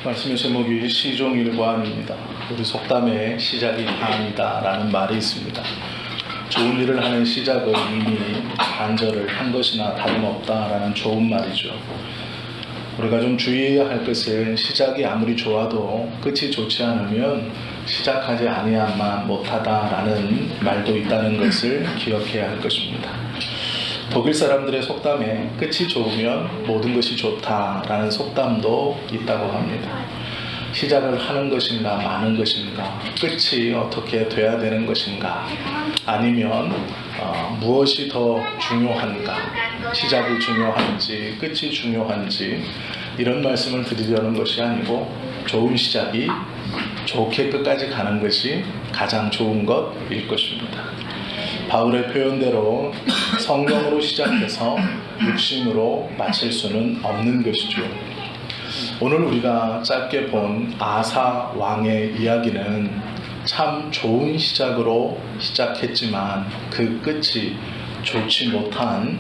말씀의 제목이 시종일관입니다. 우리 속담에 시작이 다음이다 라는 말이 있습니다. 좋은 일을 하는 시작은 이미 반절을 한 것이나 다름없다 라는 좋은 말이죠. 우리가 좀 주의해야 할 것은 시작이 아무리 좋아도 끝이 좋지 않으면 시작하지 아니함만 못하다 라는 말도 있다는 것을 기억해야 할 것입니다. 독일 사람들의 속담에 끝이 좋으면 모든 것이 좋다라는 속담도 있다고 합니다. 시작을 하는 것인가 마는 것인가, 끝이 어떻게 돼야 되는 것인가, 아니면 무엇이 더 중요한가, 시작이 중요한지 끝이 중요한지, 이런 말씀을 드리려는 것이 아니고 좋은 시작이 좋게 끝까지 가는 것이 가장 좋은 것일 것입니다. 바울의 표현대로 성령으로 시작해서 육신으로 마칠 수는 없는 것이죠. 오늘 우리가 짧게 본 아사 왕의 이야기는 참 좋은 시작으로 시작했지만 그 끝이 좋지 못한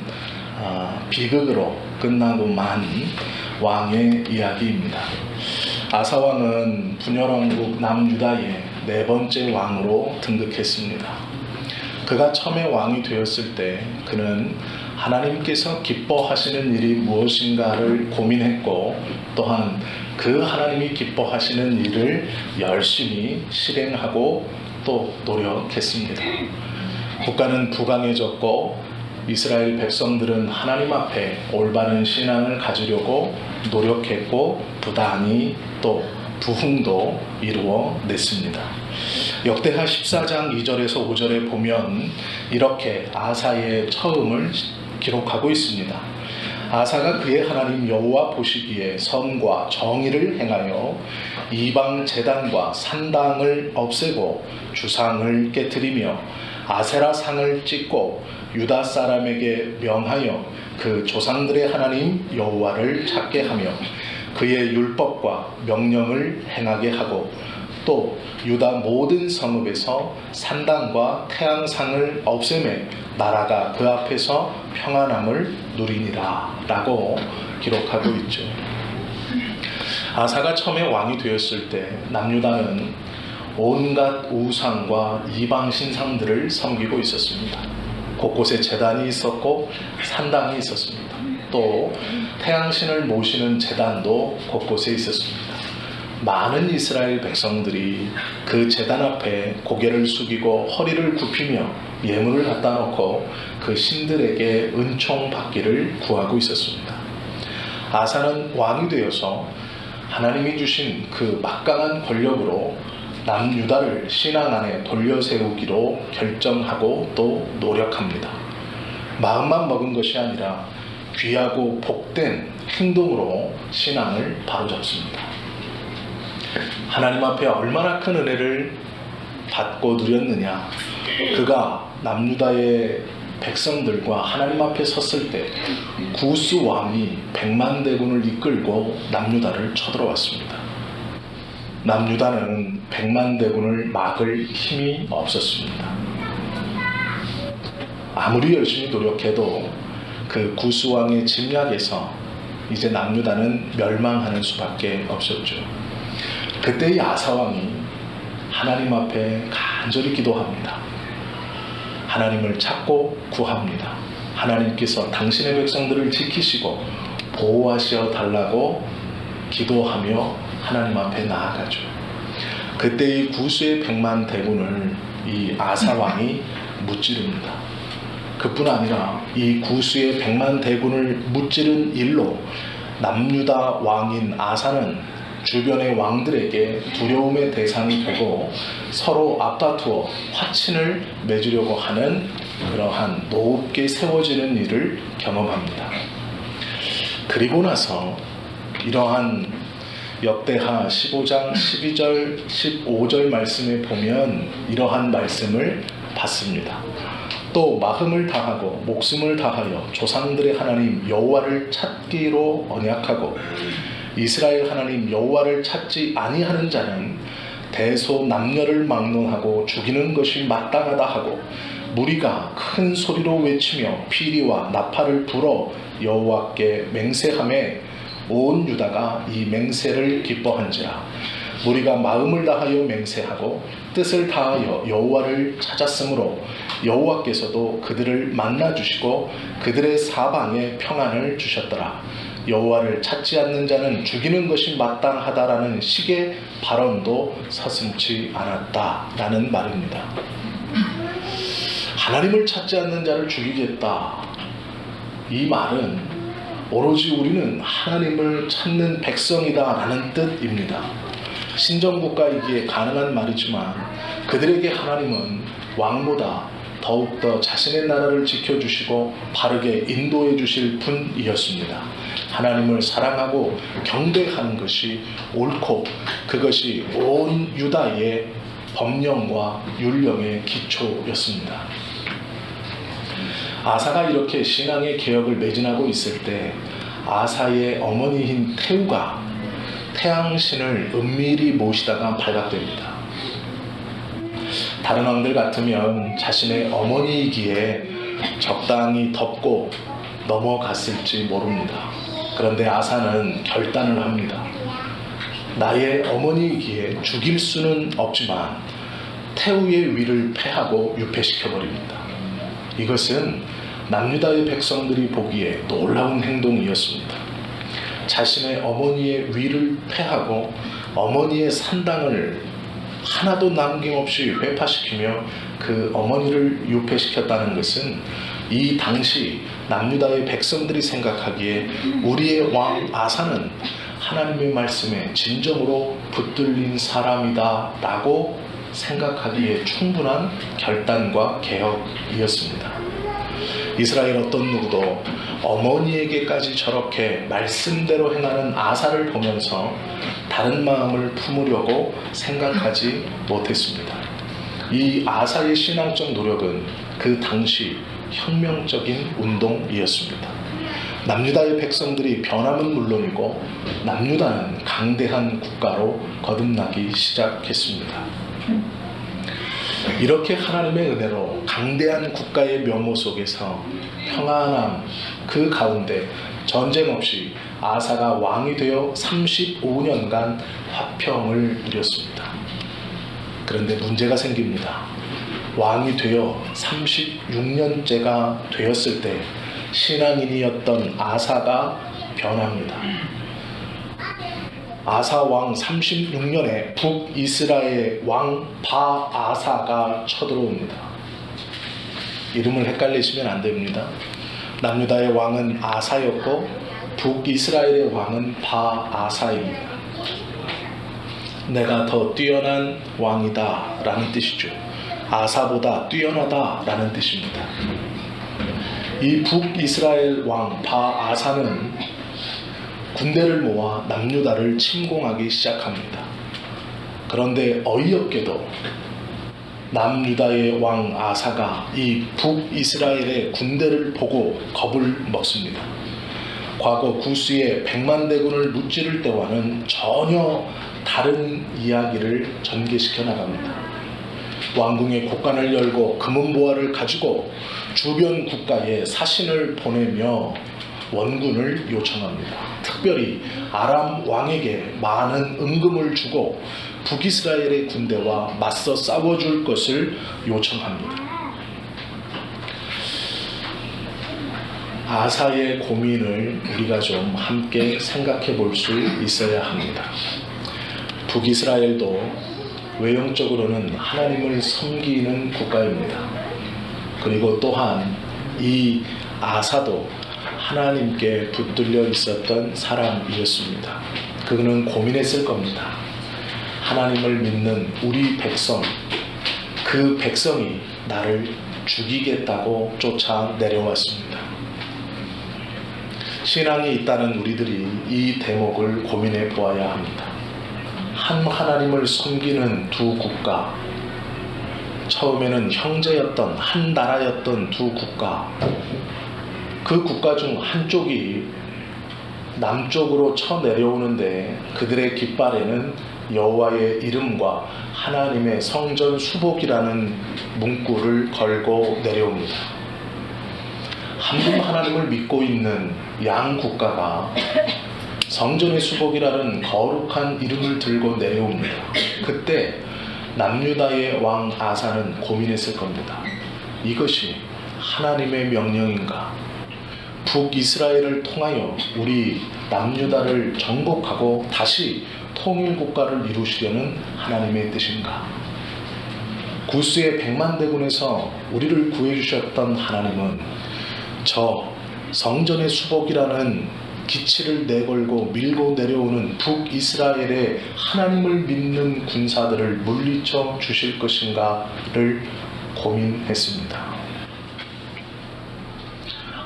비극으로 끝나고 만 왕의 이야기입니다. 아사 왕은 분열왕국 남유다의 네 번째 왕으로 등극했습니다. 그가 처음에 왕이 되었을 때 그는 하나님께서 기뻐하시는 일이 무엇인가를 고민했고, 또한 그 하나님이 기뻐하시는 일을 열심히 실행하고 또 노력했습니다. 국가는 부강해졌고 이스라엘 백성들은 하나님 앞에 올바른 신앙을 가지려고 노력했고 부단히 또 부흥도 이루어냈습니다. 역대하 14장 2절에서 5절에 보면 이렇게 아사의 처음을 기록하고 있습니다. 아사가 그의 하나님 여호와 보시기에 선과 정의를 행하여 이방 제단과 산당을 없애고 주상을 깨뜨리며 아세라 상을 찢고 유다 사람에게 명하여 그 조상들의 하나님 여호와를 찾게 하며 그의 율법과 명령을 행하게 하고, 또 유다 모든 성읍에서 산당과 태양상을 없애매 나라가 그 앞에서 평안함을 누리니라 라고 기록하고 있죠. 아사가 처음에 왕이 되었을 때 남유다는 온갖 우상과 이방 신상들을 섬기고 있었습니다. 곳곳에 제단이 있었고 산당이 있었습니다. 또 태양신을 모시는 제단도 곳곳에 있었습니다. 많은 이스라엘 백성들이 그 제단 앞에 고개를 숙이고 허리를 굽히며 예물을 갖다 놓고 그 신들에게 은총 받기를 구하고 있었습니다. 아사는 왕이 되어서 하나님이 주신 그 막강한 권력으로 남유다를 신앙 안에 돌려 세우기로 결정하고 또 노력합니다. 마음만 먹은 것이 아니라 귀하고 복된 행동으로 신앙을 바로잡습니다. 하나님 앞에 얼마나 큰 은혜를 받고 누렸느냐. 그가 남유다의 백성들과 하나님 앞에 섰을 때 구스 왕이 100만 대군을 이끌고 남유다를 쳐들어왔습니다. 남유다는 100만 대군을 막을 힘이 없었습니다. 아무리 열심히 노력해도 그 구스 왕의 침략에서 이제 남유다는 멸망하는 수밖에 없었죠. 그때 이 아사 왕이 하나님 앞에 간절히 기도합니다. 하나님을 찾고 구합니다. 하나님께서 당신의 백성들을 지키시고 보호하셔 달라고 기도하며 하나님 앞에 나아가죠. 그때 이 구스의 100만 대군을 이 아사 왕이 무찌릅니다. 그뿐 아니라 이 구스의 100만 대군을 무찌른 일로 남유다 왕인 아사는 주변의 왕들에게 두려움의 대상이 되고 서로 앞다투어 화친을 맺으려고 하는 그러한 높게 세워지는 일을 경험합니다. 그리고 나서 이러한 역대하 15장 12절 15절 말씀에 보면 이러한 말씀을 받습니다. 또 마음을 다하고 목숨을 다하여 조상들의 하나님 여호와를 찾기로 언약하고 이스라엘 하나님 여호와를 찾지 아니하는 자는 대소남녀를 막론하고 죽이는 것이 마땅하다 하고 무리가 큰 소리로 외치며 피리와 나팔을 불어 여호와께 맹세하며 온 유다가 이 맹세를 기뻐한지라. 무리가 마음을 다하여 맹세하고 뜻을 다하여 여호와를 찾았으므로 여호와께서도 그들을 만나 주시고 그들의 사방에 평안을 주셨더라. 여호와를 찾지 않는 자는 죽이는 것이 마땅하다라는 식의 발언도 서슴지 않았다라는 말입니다. 하나님을 찾지 않는 자를 죽이겠다. 이 말은 오로지 우리는 하나님을 찾는 백성이다라는 뜻입니다. 신정국가이기에 가능한 말이지만 그들에게 하나님은 왕보다 더욱더 자신의 나라를 지켜주시고 바르게 인도해 주실 분이었습니다. 하나님을 사랑하고 경배하는 것이 옳고 그것이 온 유다의 법령과 율령의 기초였습니다. 아사가 이렇게 신앙의 개혁을 매진하고 있을 때 아사의 어머니인 태우가 태양신을 은밀히 모시다가 발각됩니다. 다른 왕들 같으면 자신의 어머니이기에 적당히 덮고 넘어갔을지 모릅니다. 그런데 아사는 결단을 합니다. 나의 어머니이기에 죽일 수는 없지만 태우의 위를 패하고 유폐시켜버립니다. 이것은 남유다의 백성들이 보기에 놀라운 행동이었습니다. 자신의 어머니의 위를 패하고 어머니의 산당을 하나도 남김없이 회파시키며 그 어머니를 유폐시켰다는 것은 이 당시 남유다의 백성들이 생각하기에 우리의 왕 아사는 하나님의 말씀에 진정으로 붙들린 사람이다 라고 생각하기에 충분한 결단과 개혁이었습니다. 이스라엘 어떤 누구도 어머니에게까지 저렇게 말씀대로 행하는 아사를 보면서 다른 마음을 품으려고 생각하지 못했습니다. 이 아사의 신앙적 노력은 그 당시 혁명적인 운동이었습니다. 남유다의 백성들이 변함은 물론이고 남유다는 강대한 국가로 거듭나기 시작했습니다. 이렇게 하나님의 은혜로 강대한 국가의 면모 속에서 평안함 그 가운데 전쟁 없이 아사가 왕이 되어 35년간 화평을 누렸습니다. 그런데 문제가 생깁니다. 왕이 되어 36년째가 되었을 때 신앙인이었던 아사가 변합니다. 아사 왕 36년에 북이스라엘 왕 바아사가 쳐들어옵니다. 이름을 헷갈리시면 안 됩니다. 남유다의 왕은 아사였고 북이스라엘의 왕은 바아사입니다. 내가 더 뛰어난 왕이다 라는 뜻이죠. 아사보다 뛰어나다 라는 뜻입니다. 이 북이스라엘 왕 바아사는 군대를 모아 남유다를 침공하기 시작합니다. 그런데 어이없게도 남유다의 왕 아사가 이 북이스라엘의 군대를 보고 겁을 먹습니다. 과거 구스의 100만 대군을 무찌를 때와는 전혀 다른 이야기를 전개시켜 나갑니다. 왕궁의 곡간을 열고 금은보화를 가지고 주변 국가에 사신을 보내며 원군을 요청합니다. 특별히 아람 왕에게 많은 은금을 주고 북이스라엘의 군대와 맞서 싸워줄 것을 요청합니다. 아사의 고민을 우리가 좀 함께 생각해 볼 수 있어야 합니다. 북이스라엘도 외형적으로는 하나님을 섬기는 국가입니다. 그리고 또한 이 아사도 하나님께 붙들려 있었던 사람이었습니다. 그는 고민했을 겁니다. 하나님을 믿는 우리 백성, 그 백성이 나를 죽이겠다고 쫓아 내려왔습니다. 신앙이 있다는 우리들이 이 대목을 고민해 보아야 합니다. 한 하나님을 섬기는 두 국가, 처음에는 형제였던 한 나라였던 두 국가, 그 국가 중 한쪽이 남쪽으로 쳐내려오는데 그들의 깃발에는 여호와의 이름과 하나님의 성전 수복이라는 문구를 걸고 내려옵니다. 한 분 하나님을 믿고 있는 양 국가가 성전의 수복이라는 거룩한 이름을 들고 내려옵니다. 그때 남유다의 왕 아사는 고민했을 겁니다. 이것이 하나님의 명령인가? 북이스라엘을 통하여 우리 남유다를 정복하고 다시 통일국가를 이루시려는 하나님의 뜻인가? 구스의 100만 대군에서 우리를 구해주셨던 하나님은 저 성전의 수복이라는 기치를 내걸고 밀고 내려오는 북이스라엘의 하나님을 믿는 군사들을 물리쳐 주실 것인가를 고민했습니다.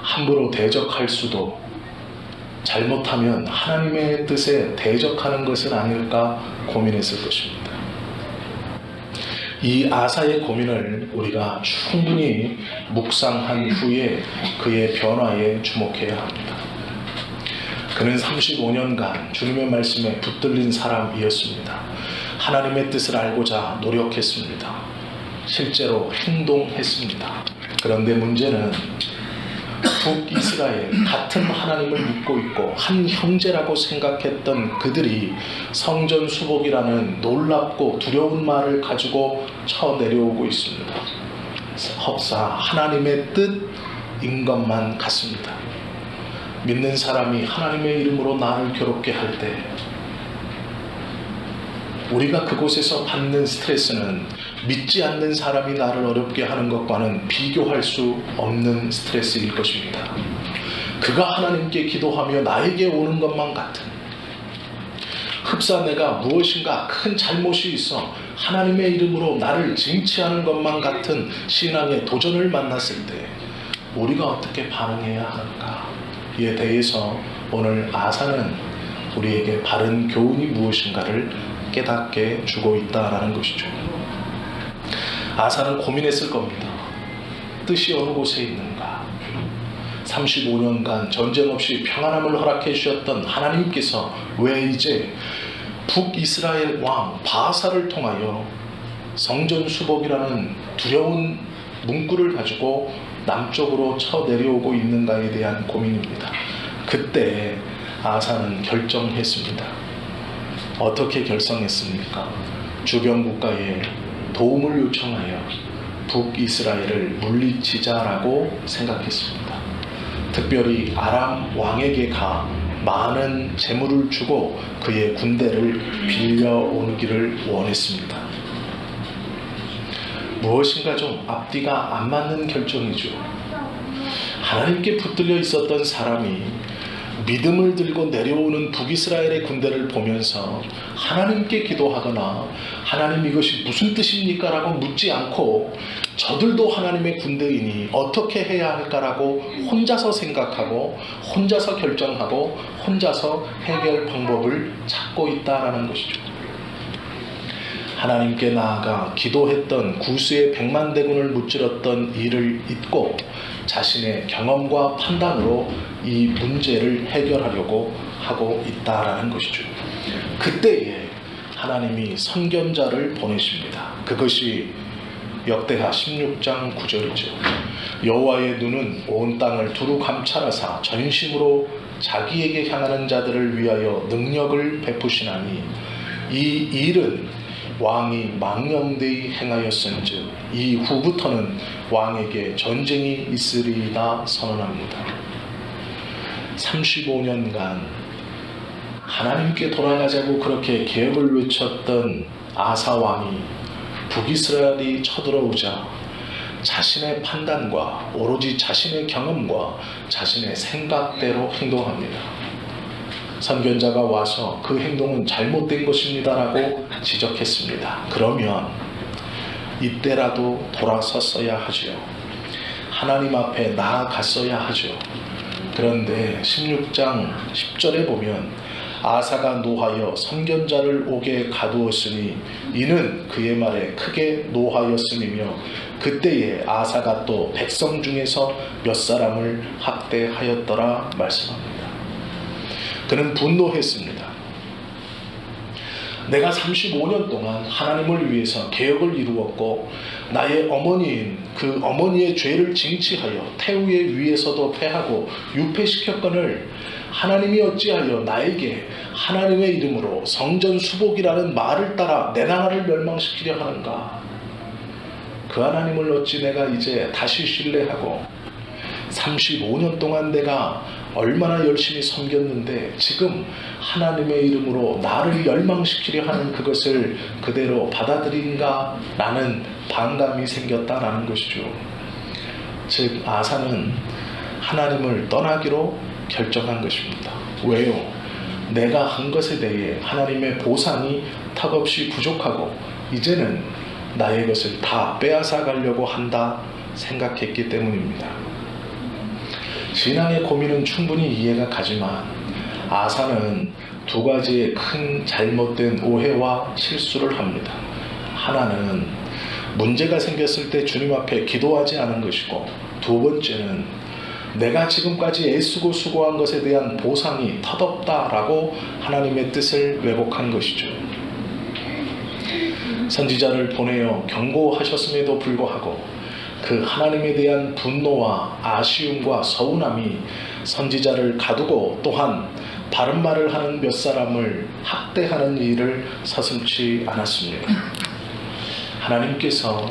함부로 대적할 수도, 잘못하면 하나님의 뜻에 대적하는 것은 아닐까 고민했을 것입니다. 이 아사의 고민을 우리가 충분히 묵상한 후에 그의 변화에 주목해야 합니다. 그는 35년간 주님의 말씀에 붙들린 사람이었습니다. 하나님의 뜻을 알고자 노력했습니다. 실제로 행동했습니다. 그런데 문제는 북이스라엘, 같은 하나님을 믿고 있고 한 형제라고 생각했던 그들이 성전 수복이라는 놀랍고 두려운 말을 가지고 쳐내려오고 있습니다. 흡사 하나님의 뜻인 것만 같습니다. 믿는 사람이 하나님의 이름으로 나를 괴롭게 할 때 우리가 그곳에서 받는 스트레스는 믿지 않는 사람이 나를 어렵게 하는 것과는 비교할 수 없는 스트레스일 것입니다. 그가 하나님께 기도하며 나에게 오는 것만 같은, 흡사 내가 무엇인가 큰 잘못이 있어 하나님의 이름으로 나를 징치하는 것만 같은 신앙의 도전을 만났을 때 우리가 어떻게 반응해야 하는가? 이에 대해서 오늘 아사는 우리에게 바른 교훈이 무엇인가를 깨닫게 주고 있다라는 것이죠. 아사는 고민했을 겁니다. 뜻이 어느 곳에 있는가? 35년간 전쟁 없이 평안함을 허락해 주셨던 하나님께서 왜 이제 북이스라엘 왕 바사를 통하여 성전 수복이라는 두려운 문구를 가지고 남쪽으로 쳐내려오고 있는가에 대한 고민입니다. 그때 아사는 결정했습니다. 어떻게 결정했습니까? 주변 국가에 도움을 요청하여 북이스라엘을 물리치자라고 생각했습니다. 특별히 아람 왕에게 가 많은 재물을 주고 그의 군대를 빌려오기를 원했습니다. 무엇인가 좀 앞뒤가 안 맞는 결정이죠. 하나님께 붙들려 있었던 사람이 믿음을 들고 내려오는 북이스라엘의 군대를 보면서 하나님께 기도하거나 하나님 이것이 무슨 뜻입니까? 라고 묻지 않고 저들도 하나님의 군대이니 어떻게 해야 할까라고 혼자서 생각하고 혼자서 결정하고 혼자서 해결 방법을 찾고 있다라는 것이죠. 하나님께 나아가 기도했던 구스의 100만 대군을 무찌렀던 일을 잊고 자신의 경험과 판단으로 이 문제를 해결하려고 하고 있다라는 것이죠. 그때에 하나님이 선견자를 보내십니다. 그것이 역대하 16장 9절이죠. 여호와의 눈은 온 땅을 두루 감찰하사 전심으로 자기에게 향하는 자들을 위하여 능력을 베푸시나니 이 일은 왕이 망령되이 행하였은즉 이후부터는 왕에게 전쟁이 있으리이다 선언합니다. 35년간 하나님께 돌아가자고 그렇게 개혁을 외쳤던 아사 왕이 북이스라엘이 쳐들어오자 자신의 판단과 오로지 자신의 경험과 자신의 생각대로 행동합니다. 선견자가 와서 그 행동은 잘못된 것입니다라고 지적했습니다. 그러면 이때라도 돌아섰어야 하죠. 하나님 앞에 나아갔어야 하죠. 그런데 16장 10절에 보면 아사가 노하여 선견자를 옥에 가두었으니 이는 그의 말에 크게 노하였음이며 그때에 아사가 또 백성 중에서 몇 사람을 학대하였더라 말씀합니다. 그는 분노했습니다. 내가 35년 동안 하나님을 위해서 개혁을 이루었고 나의 어머니인 그 어머니의 죄를 징치하여 태우의 위에서도 패하고 유패시켰거늘 하나님이 어찌하여 나에게 하나님의 이름으로 성전수복이라는 말을 따라 내 나라를 멸망시키려 하는가? 그 하나님을 어찌 내가 이제 다시 신뢰하고 35년 동안 내가 얼마나 열심히 섬겼는데 지금 하나님의 이름으로 나를 멸망시키려 하는 그것을 그대로 받아들인가? 라는 반감이 생겼다라는 것이죠. 즉 아사는 하나님을 떠나기로 결정한 것입니다. 왜요? 내가 한 것에 대해 하나님의 보상이 턱없이 부족하고 이제는 나의 것을 다 빼앗아 가려고 한다 생각했기 때문입니다. 신앙의 고민은 충분히 이해가 가지만 아사는 두 가지의 큰 잘못된 오해와 실수를 합니다. 하나는 문제가 생겼을 때 주님 앞에 기도하지 않은 것이고, 두 번째는 내가 지금까지 애쓰고 수고한 것에 대한 보상이 턱없다라고 하나님의 뜻을 왜곡한 것이죠. 선지자를 보내어 경고하셨음에도 불구하고 그 하나님에 대한 분노와 아쉬움과 서운함이 선지자를 가두고 또한 바른 말을 하는 몇 사람을 학대하는 일을 서슴지 않았습니다. 하나님께서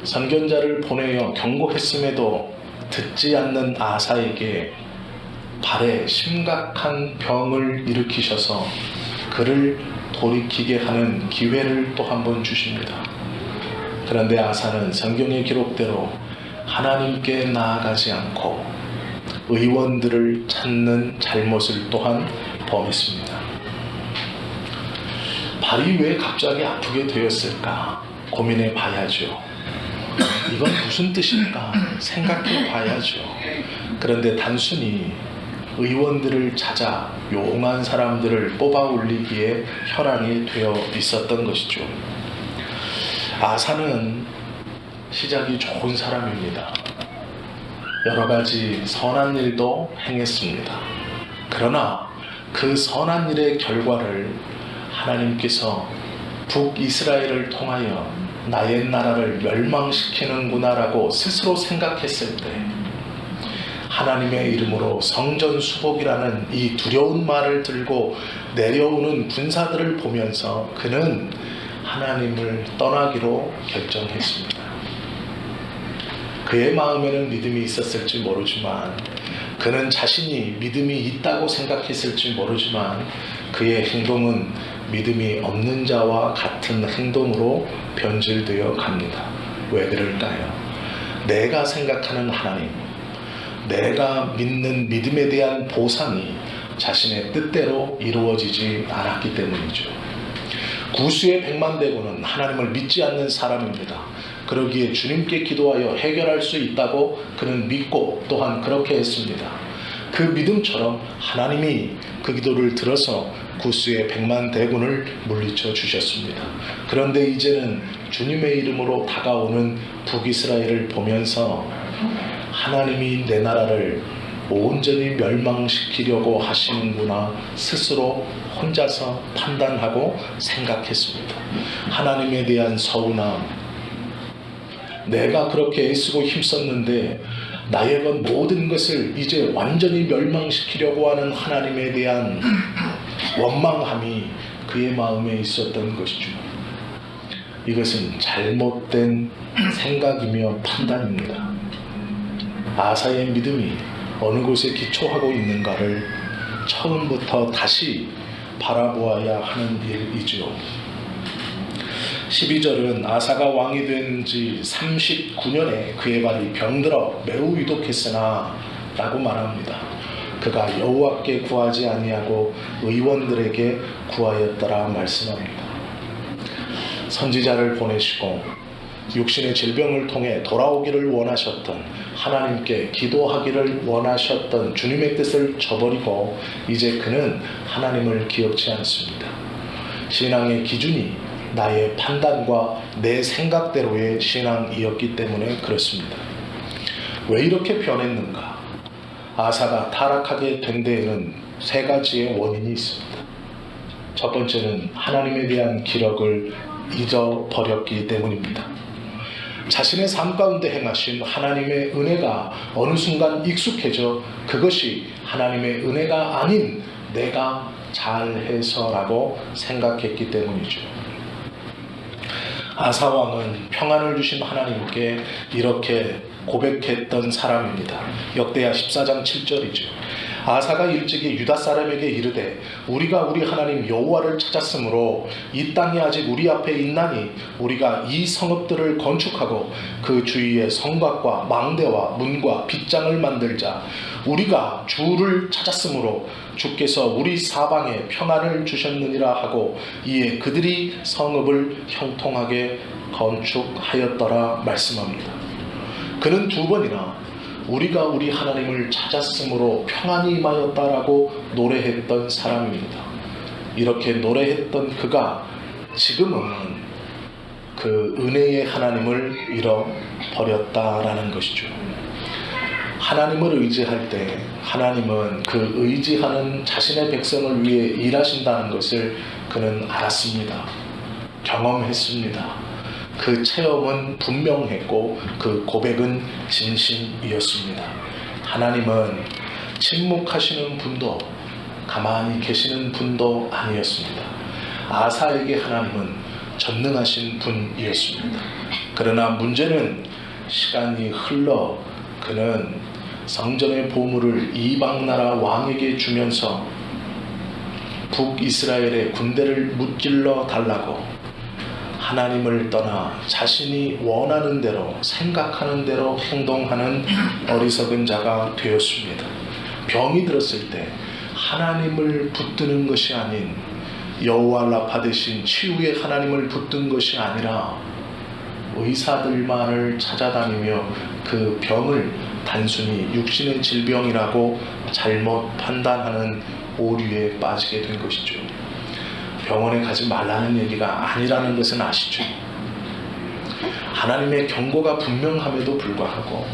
선견자를 보내어 경고했음에도 듣지 않는 아사에게 발에 심각한 병을 일으키셔서 그를 돌이키게 하는 기회를 또 한 번 주십니다. 그런데 아사는 성경의 기록대로 하나님께 나아가지 않고 의원들을 찾는 잘못을 또한 범했습니다. 발이 왜 갑자기 아프게 되었을까 고민해 봐야죠. 이건 무슨 뜻일까 생각해 봐야죠. 그런데 단순히 의원들을 찾아 용한 사람들을 뽑아 올리기에 혈안이 되어 있었던 것이죠. 아사는 시작이 좋은 사람입니다. 여러 가지 선한 일도 행했습니다. 그러나 그 선한 일의 결과를 하나님께서 북이스라엘을 통하여 나의 나라를 멸망시키는구나라고 스스로 생각했을 때 하나님의 이름으로 성전수복이라는 이 두려운 말을 들고 내려오는 군사들을 보면서 그는 하나님을 떠나기로 결정했습니다. 그의 마음에는 믿음이 있었을지 모르지만, 그는 자신이 믿음이 있다고 생각했을지 모르지만 그의 행동은 믿음이 없는 자와 같은 행동으로 변질되어 갑니다. 왜 그럴까요? 내가 생각하는 하나님, 내가 믿는 믿음에 대한 보상이 자신의 뜻대로 이루어지지 않았기 때문이죠. 구수의 백만대군은 하나님을 믿지 않는 사람입니다. 그러기에 주님께 기도하여 해결할 수 있다고 그는 믿고 또한 그렇게 했습니다. 그 믿음처럼 하나님이 그 기도를 들어서 구스의 백만대군을 물리쳐 주셨습니다. 그런데 이제는 주님의 이름으로 다가오는 북이스라엘을 보면서 하나님이 내 나라를 온전히 멸망시키려고 하시는구나 스스로 혼자서 판단하고 생각했습니다. 하나님에 대한 서운함, 내가 그렇게 애쓰고 힘썼는데 나의 모든 것을 이제 완전히 멸망시키려고 하는 하나님에 대한 원망함이 그의 마음에 있었던 것이죠. 이것은 잘못된 생각이며 판단입니다. 아사의 믿음이 어느 곳에 기초하고 있는가를 처음부터 다시 바라보아야 하는 일이죠. 12절은 아사가 왕이 된 지 39년에 그의 발이 병들어 매우 위독했으나 라고 말합니다. 그가 여호와께 구하지 아니하고 의원들에게 구하였더라 말씀합니다. 선지자를 보내시고 육신의 질병을 통해 돌아오기를 원하셨던, 하나님께 기도하기를 원하셨던 주님의 뜻을 저버리고 이제 그는 하나님을 기억지 않습니다. 신앙의 기준이 나의 판단과 내 생각대로의 신앙이었기 때문에 그렇습니다. 왜 이렇게 변했는가? 아사가 타락하게 된 데에는 세 가지의 원인이 있습니다. 첫 번째는 하나님에 대한 기록을 잊어버렸기 때문입니다. 자신의 삶 가운데 행하신 하나님의 은혜가 어느 순간 익숙해져 그것이 하나님의 은혜가 아닌 내가 잘해서라고 생각했기 때문이죠. 아사 왕은 평안을 주신 하나님께 이렇게 고백했던 사람입니다. 역대하 14장 7절이죠. 아사가 일찍이 유다 사람에게 이르되 우리가 우리 하나님 여호와를 찾았으므로 이 땅이 아직 우리 앞에 있나니 우리가 이 성읍들을 건축하고 그 주위에 성곽과 망대와 문과 빗장을 만들자. 우리가 주를 찾았으므로 주께서 우리 사방에 평안을 주셨느니라 하고 이에 그들이 성읍을 형통하게 건축하였더라 말씀합니다. 그는 두 번이나 우리가 우리 하나님을 찾았으므로 평안이 임하였다라고 노래했던 사람입니다. 이렇게 노래했던 그가 지금은 그 은혜의 하나님을 잃어버렸다라는 것이죠. 하나님을 의지할 때 하나님은 그 의지하는 자신의 백성을 위해 일하신다는 것을 그는 알았습니다. 경험했습니다. 그 체험은 분명했고 그 고백은 진심이었습니다. 하나님은 침묵하시는 분도 가만히 계시는 분도 아니었습니다. 아사에게 하나님은 전능하신 분이었습니다. 그러나 문제는 시간이 흘러 그는 성전의 보물을 이방나라 왕에게 주면서 북이스라엘의 군대를 무찔러 달라고 하나님을 떠나 자신이 원하는 대로 생각하는 대로 행동하는 어리석은 자가 되었습니다. 병이 들었을 때 하나님을 붙드는 것이 아닌 여호와 라파 대신 치유의 하나님을 붙든 것이 아니라 의사들만을 찾아다니며 그 병을 단순히 육신의 질병이라고 잘못 판단하는 오류에 빠지게 된 것이죠. 병원에 가지 말라는 얘기가 아니라는 것은 아시죠? 하나님의 경고가 분명함에도 불구하고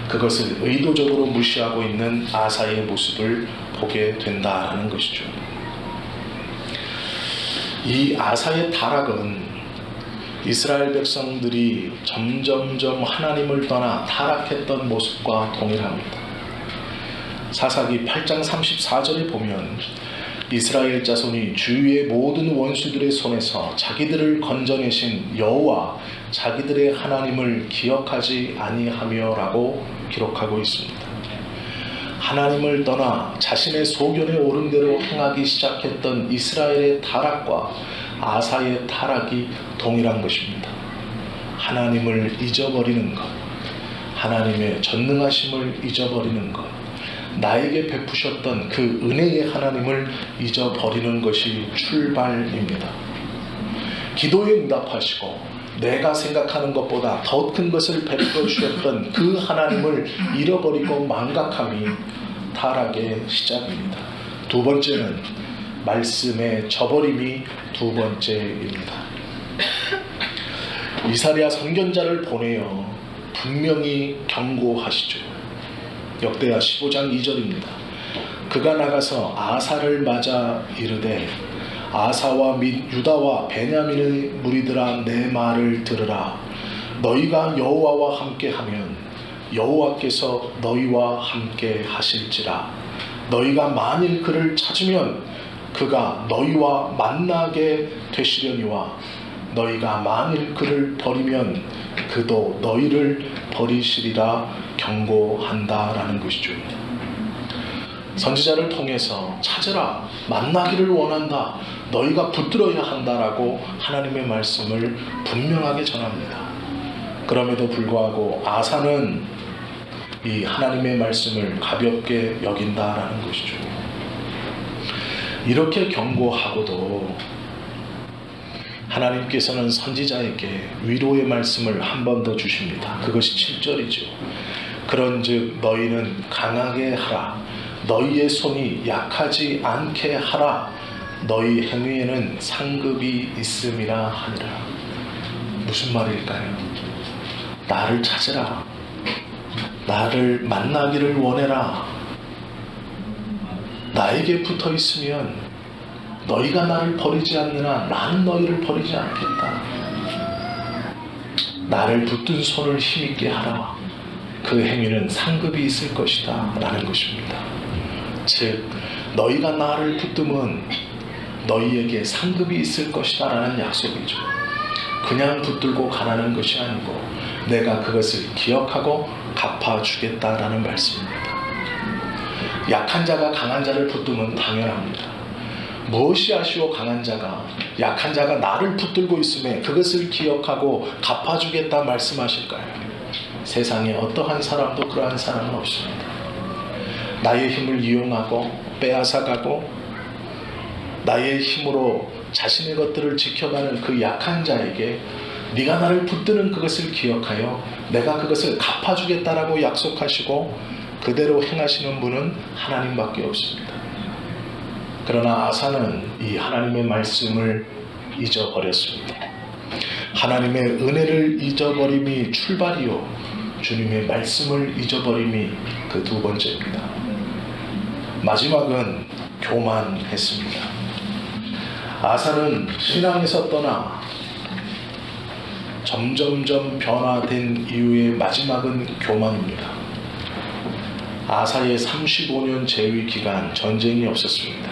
그것을 의도적으로 무시하고 있는 아사의 모습을 보게 된다는 것이죠. 이 아사의 타락은 이스라엘 백성들이 점점점 하나님을 떠나 타락했던 모습과 동일합니다. 사사기 8장 34절에 보면 이스라엘 자손이 주위의 모든 원수들의 손에서 자기들을 건져내신 여호와 자기들의 하나님을 기억하지 아니하며라고 기록하고 있습니다. 하나님을 떠나 자신의 소견에 오른 대로 행하기 시작했던 이스라엘의 타락과 아사의 타락이 동일한 것입니다. 하나님을 잊어버리는 것, 하나님의 전능하심을 잊어버리는 것, 나에게 베푸셨던 그 은혜의 하나님을 잊어버리는 것이 출발입니다. 기도에 응답하시고 내가 생각하는 것보다 더 큰 것을 베풀어 주셨던 그 하나님을 잃어버리고 망각함이 타락의 시작입니다. 두 번째는 말씀의 저버림이 두 번째입니다. 이사랴 선견자를 보내어 분명히 경고하시죠. 역대하 15장 2절입니다. 그가 나가서 아사를 맞아 이르되 아사와 및 유다와 베냐민의 무리들아 내 말을 들으라. 너희가 여호와와 함께하면 여호와께서 너희와 함께 하실지라. 너희가 만일 그를 찾으면 그가 너희와 만나게 되시려니와 너희가 만일 그를 버리면 그도 너희를 버리시리라 경고한다라는 것이죠. 선지자를 통해서 찾으라, 만나기를 원한다, 너희가 붙들어야 한다라고 하나님의 말씀을 분명하게 전합니다. 그럼에도 불구하고 아사는 이 하나님의 말씀을 가볍게 여긴다라는 것이죠. 이렇게 경고하고도 하나님께서는 선지자에게 위로의 말씀을 한 번 더 주십니다. 그것이 7절이죠. 그런즉 너희는 강하게 하라. 너희의 손이 약하지 않게 하라. 너희 행위에는 상급이 있음이라 하니라. 무슨 말일까요? 나를 찾으라. 나를 만나기를 원해라. 나에게 붙어 있으면 너희가 나를 버리지 않느나 나는 너희를 버리지 않겠다. 나를 붙든 손을 힘있게 하라. 그 행위는 상급이 있을 것이다 라는 것입니다. 즉 너희가 나를 붙들면 너희에게 상급이 있을 것이다 라는 약속이죠. 그냥 붙들고 가라는 것이 아니고 내가 그것을 기억하고 갚아주겠다라는 말씀입니다. 약한 자가 강한 자를 붙들면 당연합니다. 무엇이 아쉬워 강한 자가 약한 자가 나를 붙들고 있음에 그것을 기억하고 갚아주겠다 말씀하실까요? 세상에 어떠한 사람도 그러한 사람은 없습니다. 나의 힘을 이용하고 빼앗아가고 나의 힘으로 자신의 것들을 지켜가는 그 약한 자에게 네가 나를 붙드는 그것을 기억하여 내가 그것을 갚아주겠다라고 약속하시고 그대로 행하시는 분은 하나님밖에 없습니다. 그러나 아사는 이 하나님의 말씀을 잊어버렸습니다. 하나님의 은혜를 잊어버림이 출발이요 주님의 말씀을 잊어버림이 그 두 번째입니다. 마지막은 교만했습니다. 아사는 신앙에서 떠나 점점점 변화된 이유의 마지막은 교만입니다. 아사의 35년 재위 기간 전쟁이 없었습니다.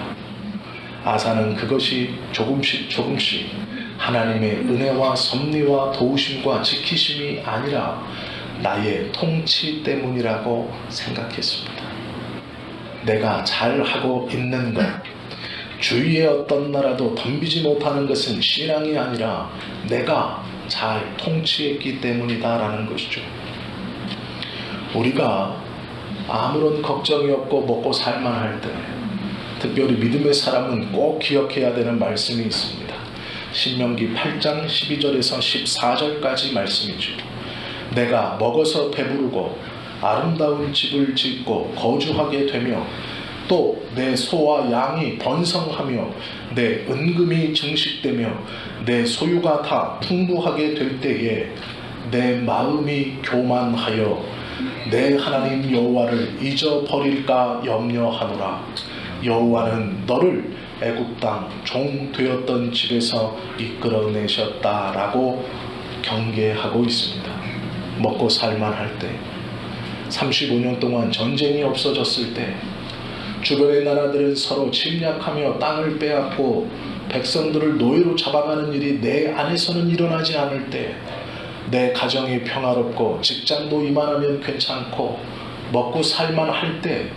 아사는 그것이 조금씩 하나님의 은혜와 섭리와 도우심과 지키심이 아니라 나의 통치 때문이라고 생각했습니다. 내가 잘하고 있는 것, 주위의 어떤 나라도 덤비지 못하는 것은 신앙이 아니라 내가 잘 통치했기 때문이다라는 것이죠. 우리가 아무런 걱정이 없고 먹고 살만할 때 특별히 믿음의 사람은 꼭 기억해야 되는 말씀이 있습니다. 신명기 8장 12절에서 14절까지 말씀이죠. 내가 먹어서 배부르고 아름다운 집을 짓고 거주하게 되며 또 내 소와 양이 번성하며 내 은금이 증식되며 내 소유가 다 풍부하게 될 때에 내 마음이 교만하여 내 하나님 여호와를 잊어버릴까 염려하노라. 여호와는 너를 애굽 땅 종 되었던 집에서 이끌어내셨다라고 경계하고 있습니다. 먹고 살만할 때 35년 동안 전쟁이 없어졌을 때 주변의 나라들은 서로 침략하며 땅을 빼앗고 백성들을 노예로 잡아가는 일이 내 안에서는 일어나지 않을 때 내 가정이 평화롭고 직장도 이만하면 괜찮고 먹고 살만할 때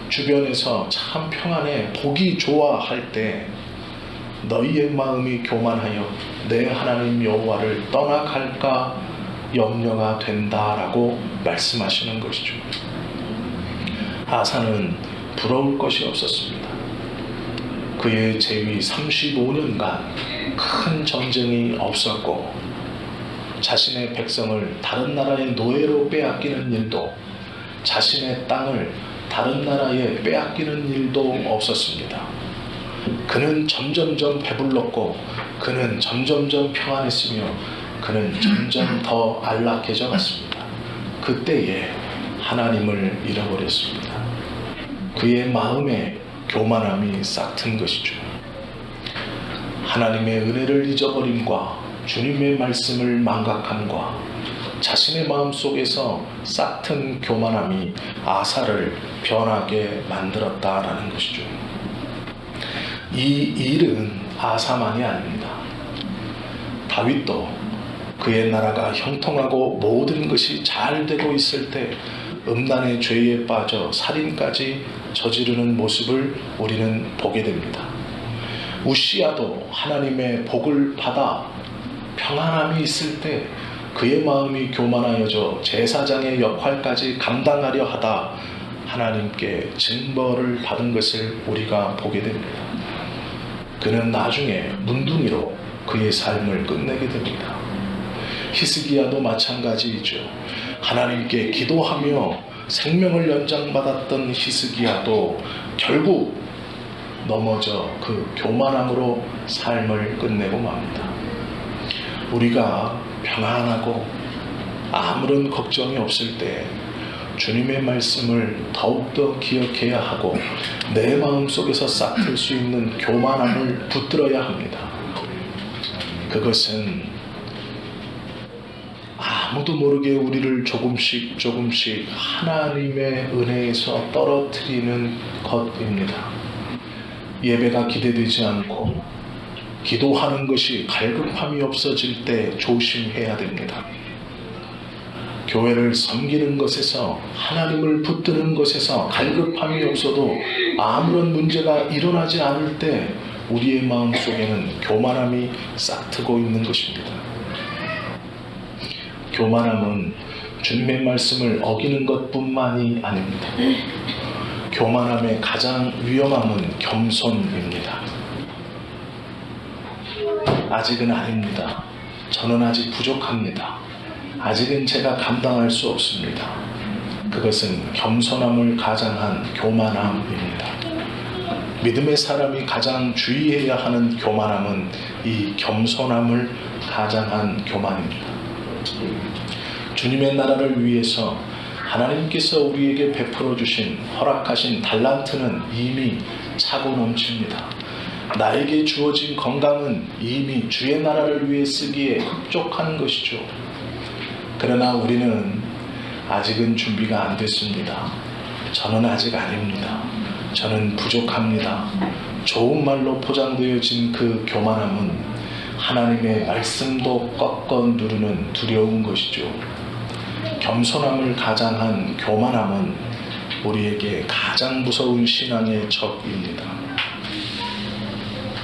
주변에서 참 평안해 보기 좋아할 때 너희의 마음이 교만하여 내 하나님 여호와를 떠나갈까 염려가 된다라고 말씀하시는 것이죠. 아사는 부러울 것이 없었습니다. 그의 재위 35년간 큰 전쟁이 없었고 자신의 백성을 다른 나라의 노예로 빼앗기는 일도 자신의 땅을 다른 나라에 빼앗기는 일도 없었습니다. 그는 점점점 배불렀고 그는 점점점 평안했으며 그는 점점 더 안락해져 갔습니다. 그때에 하나님을 잃어버렸습니다. 그의 마음에 교만함이 싹튼 것이죠. 하나님의 은혜를 잊어버림과 주님의 말씀을 망각함과 자신의 마음속에서 싹튼 교만함이 아사를 변하게 만들었다라는 것이죠. 이 일은 아사만이 아닙니다. 다윗도 그의 나라가 형통하고 모든 것이 잘 되고 있을 때 음란의 죄에 빠져 살인까지 저지르는 모습을 우리는 보게 됩니다. 우시야도 하나님의 복을 받아 평안함이 있을 때 그의 마음이 교만하여져 제사장의 역할까지 감당하려 하다 하나님께 징벌을 받은 것을 우리가 보게 됩니다. 그는 나중에 문둥이로 그의 삶을 끝내게 됩니다. 히스기야도 마찬가지이죠. 하나님께 기도하며 생명을 연장받았던 히스기야도 결국 넘어져 그 교만함으로 삶을 끝내고 맙니다. 우리가 평안하고 아무런 걱정이 없을 때 주님의 말씀을 더욱더 기억해야 하고 내 마음속에서 싹틀 수 있는 교만함을 붙들어야 합니다. 그것은 아무도 모르게 우리를 조금씩 조금씩 하나님의 은혜에서 떨어뜨리는 것입니다. 예배가 기대되지 않고 기도하는 것이 갈급함이 없어질 때 조심해야 됩니다. 교회를 섬기는 것에서, 하나님을 붙드는 것에서 갈급함이 없어도 아무런 문제가 일어나지 않을 때 우리의 마음속에는 교만함이 싹트고 있는 것입니다. 교만함은 주님의 말씀을 어기는 것뿐만이 아닙니다. 교만함의 가장 위험함은 겸손입니다. 아직은 아닙니다. 저는 아직 부족합니다. 아직은 제가 감당할 수 없습니다. 그것은 겸손함을 가장한 교만함입니다. 믿음의 사람이 가장 주의해야 하는 교만함은 이 겸손함을 가장한 교만입니다. 주님의 나라를 위해서 하나님께서 우리에게 베풀어 주신, 허락하신 달란트는 이미 차고 넘칩니다. 나에게 주어진 건강은 이미 주의 나라를 위해 쓰기에 흡족한 것이죠. 그러나 우리는 아직은 준비가 안 됐습니다. 저는 아직 아닙니다. 저는 부족합니다. 좋은 말로 포장되어진 그 교만함은 하나님의 말씀도 꺾어 누르는 두려운 것이죠. 겸손함을 가장한 교만함은 우리에게 가장 무서운 신앙의 적입니다.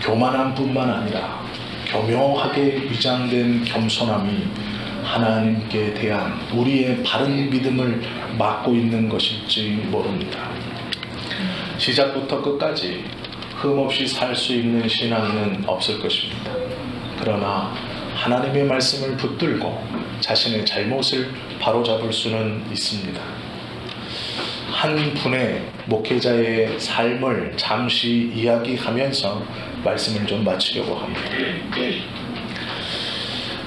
교만함뿐만 아니라 교묘하게 위장된 겸손함이 하나님께 대한 우리의 바른 믿음을 막고 있는 것일지 모릅니다. 시작부터 끝까지 흠없이 살 수 있는 신앙은 없을 것입니다. 그러나 하나님의 말씀을 붙들고 자신의 잘못을 바로잡을 수는 있습니다. 한 분의 목회자의 삶을 잠시 이야기하면서 말씀을 좀 마치려고 합니다.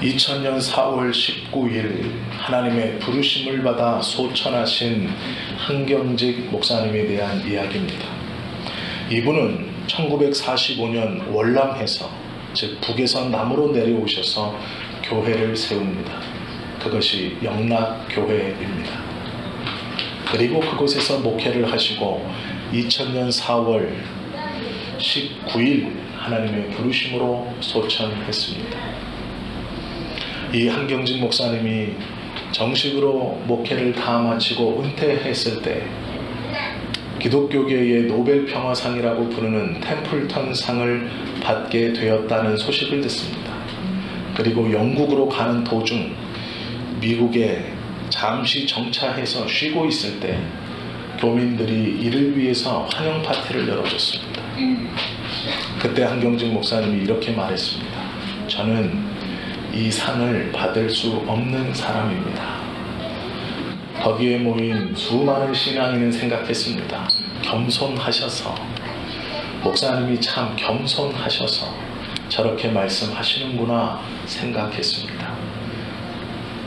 2000년 4월 19일 하나님의 부르심을 받아 소천하신 한경직 목사님에 대한 이야기입니다. 이분은 1945년 월남에서, 즉 북에서 남으로 내려오셔서 교회를 세웁니다. 그것이 영락교회입니다. 그리고 그곳에서 목회를 하시고 2000년 4월 19일 하나님의 부르심으로 소천했습니다. 이 한경직 목사님이 정식으로 목회를 다 마치고 은퇴했을 때 기독교계의 노벨 평화상이라고 부르는 템플턴 상을 받게 되었다는 소식을 듣습니다. 그리고 영국으로 가는 도중 미국에 잠시 정차해서 쉬고 있을 때 교민들이 이를 위해서 환영 파티를 열어줬습니다. 그때 한경직 목사님이 이렇게 말했습니다. 저는 이 상을 받을 수 없는 사람입니다. 거기에 모인 수많은 신앙인은 생각했습니다. 겸손하셔서, 목사님이 참 겸손하셔서 저렇게 말씀하시는구나 생각했습니다.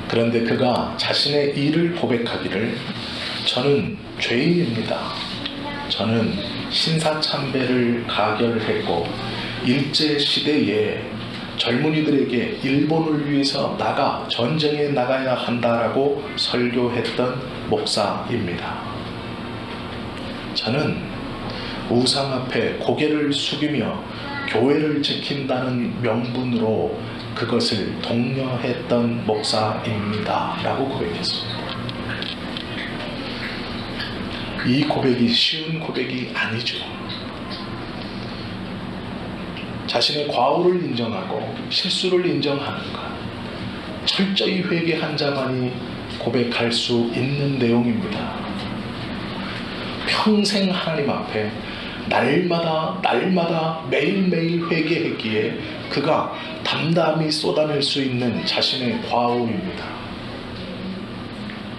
그런데 그가 자신의 일을 고백하기를, 저는 죄인입니다. 저는 신사참배를 가결했고 일제시대에 젊은이들에게 일본을 위해서 전쟁에 나가야 한다라고 설교했던 목사입니다. 저는 우상 앞에 고개를 숙이며 교회를 지킨다는 명분으로 그것을 독려했던 목사입니다 라고 고백했습니다. 이 고백이 쉬운 고백이 아니죠. 자신의 과오를 인정하고 실수를 인정하는 것, 철저히 회개한 자만이 고백할 수 있는 내용입니다. 평생 하나님 앞에 날마다 매일매일 회개했기에 그가 담담히 쏟아낼 수 있는 자신의 과오입니다.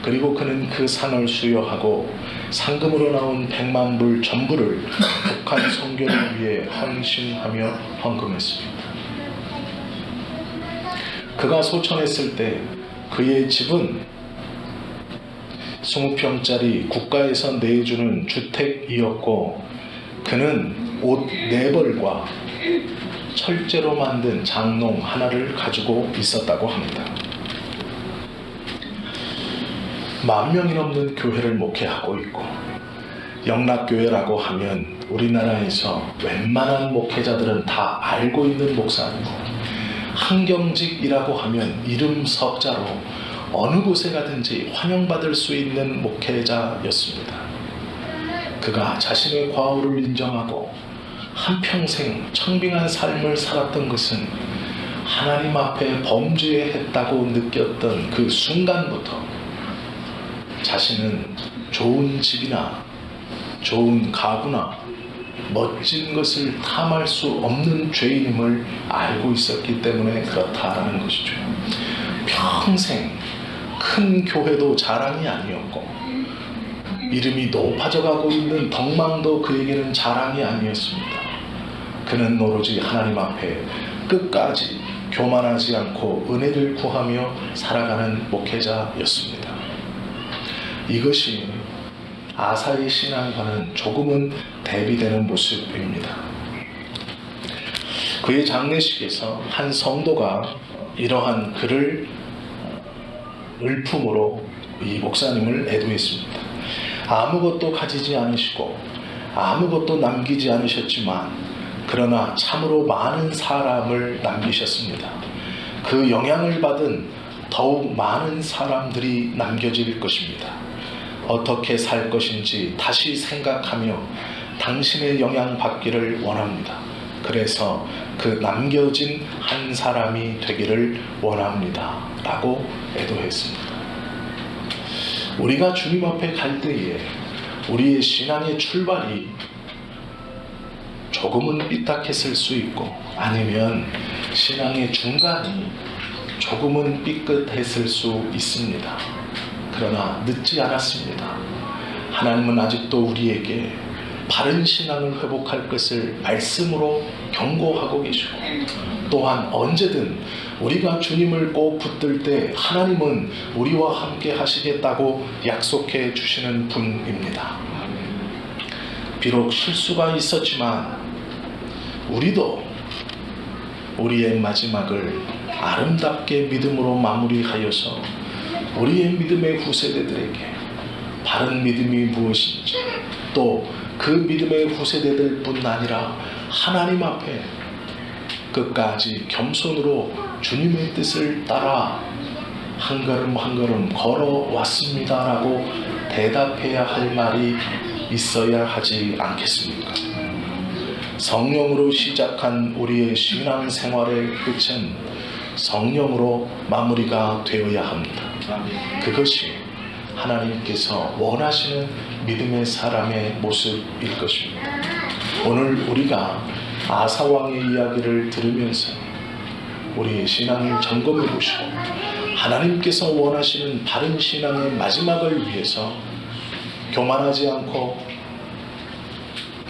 그리고 그는 그 상을 수여하고 상금으로 나온 100만 불 전부를 북한 선교를 위해 헌신하며 헌금했습니다. 그가 소천했을 때 그의 집은 20평짜리 국가에서 내주는 주택이었고 그는 옷 4벌과 철제로 만든 장롱 하나를 가지고 있었다고 합니다. 10,000명이 넘는 교회를 목회하고 있고, 영락교회라고 하면 우리나라에서 웬만한 목회자들은 다 알고 있는 목사이고, 한경직이라고 하면 이름 석자로 어느 곳에 가든지 환영받을 수 있는 목회자였습니다. 그가 자신의 과오를 인정하고 한평생 청빙한 삶을 살았던 것은 하나님 앞에 범죄했다고 느꼈던 그 순간부터 자신은 좋은 집이나 좋은 가구나 멋진 것을 탐할 수 없는 죄인임을 알고 있었기 때문에 그렇다라는 것이죠. 평생 큰 교회도 자랑이 아니었고, 이름이 높아져 가고 있는 덕망도 그에게는 자랑이 아니었습니다. 그는 오로지 하나님 앞에 끝까지 교만하지 않고 은혜를 구하며 살아가는 목회자였습니다. 이것이 아사의 신앙과는 조금은 대비되는 모습입니다. 그의 장례식에서 한 성도가 이러한 글을 을품으로 이 목사님을 애도했습니다. 아무것도 가지지 않으시고 아무것도 남기지 않으셨지만 그러나 참으로 많은 사람을 남기셨습니다. 그 영향을 받은 더욱 많은 사람들이 남겨질 것입니다. 어떻게 살 것인지 다시 생각하며 당신의 영향받기를 원합니다. 그래서 그 남겨진 한 사람이 되기를 원합니다. 라고 애도했습니다. 우리가 주님 앞에 갈 때에 우리의 신앙의 출발이 조금은 삐딱했을 수 있고, 아니면 신앙의 중간이 조금은 삐끗했을 수 있습니다. 그러나 늦지 않았습니다. 하나님은 아직도 우리에게 바른 신앙을 회복할 것을 말씀으로 경고하고 계시고, 또한 언제든 우리가 주님을 꼭 붙들 때 하나님은 우리와 함께 하시겠다고 약속해 주시는 분입니다. 비록 실수가 있었지만 우리도 우리의 마지막을 아름답게 믿음으로 마무리하여서 우리의 믿음의 후세대들에게 바른 믿음이 무엇인지, 또 그 믿음의 후세대들 뿐 아니라 하나님 앞에 끝까지 겸손으로 주님의 뜻을 따라 한 걸음 한 걸음 걸어왔습니다 라고 대답해야 할 말이 있어야 하지 않겠습니까? 성령으로 시작한 우리의 신앙생활의 끝은 성령으로 마무리가 되어야 합니다. 그것이 하나님께서 원하시는 믿음의 사람의 모습일 것입니다. 오늘 우리가 아사왕의 이야기를 들으면서 우리의 신앙을 점검해 보시고, 하나님께서 원하시는 바른 신앙의 마지막을 위해서 교만하지 않고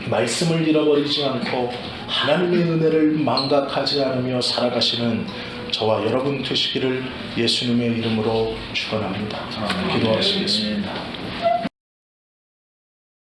말씀을 잃어버리지 않고 하나님의 은혜를 망각하지 않으며 살아가시는 저와 여러분 되시기를 예수님의 이름으로 축원합니다. 기도하시겠습니다.